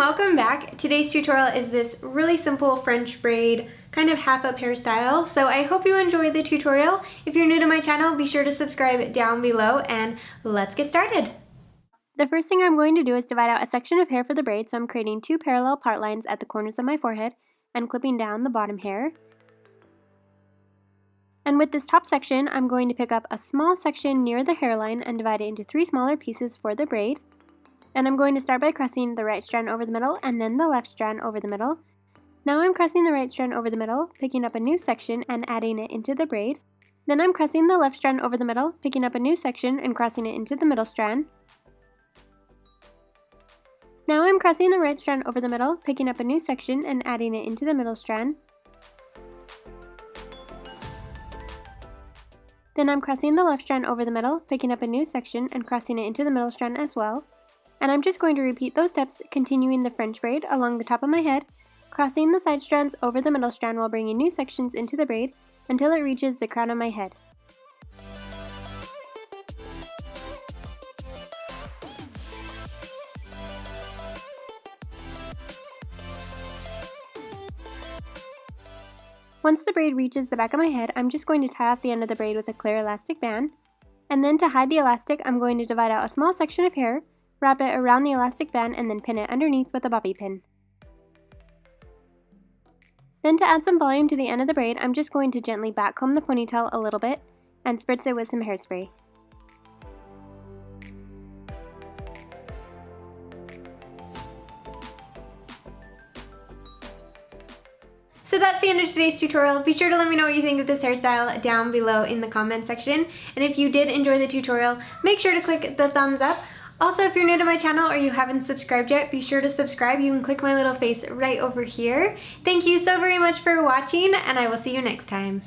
welcome back. Today's tutorial is this really simple French braid, kind of half-up hairstyle. So I hope you enjoyed the tutorial. If you're new to my channel, be sure to subscribe down below and let's get started. The first thing I'm going to do is divide out a section of hair for the braid, so I'm creating two parallel part lines at the corners of my forehead and clipping down the bottom hair. And with this top section, I'm going to pick up a small section near the hairline and divide it into three smaller pieces for the braid. And I'm going to start by crossing the right strand over the middle and then the left strand over the middle. Now I'm crossing the right strand over the middle, picking up a new section and adding it into the braid. Then I'm crossing the left strand over the middle, picking up a new section and crossing it into the middle strand. Now I'm crossing the right strand over the middle, picking up a new section and adding it into the middle strand. Then I'm crossing the left strand over the middle, picking up a new section and crossing it into the middle strand as well. And I'm just going to repeat those steps, continuing the French braid along the top of my head, crossing the side strands over the middle strand while bringing new sections into the braid until it reaches the crown of my head. Once the braid reaches the back of my head, I'm just going to tie off the end of the braid with a clear elastic band. And then to hide the elastic, I'm going to divide out a small section of hair, wrap it around the elastic band, and then pin it underneath with a bobby pin. Then to add some volume to the end of the braid, I'm just going to gently backcomb the ponytail a little bit and spritz it with some hairspray. So that's the end of today's tutorial. Be sure to let me know what you think of this hairstyle down below in the comments section. And if you did enjoy the tutorial, make sure to click the thumbs up. Also, if you're new to my channel or you haven't subscribed yet, be sure to subscribe. You can click my little face right over here. Thank you so very much for watching, and I will see you next time.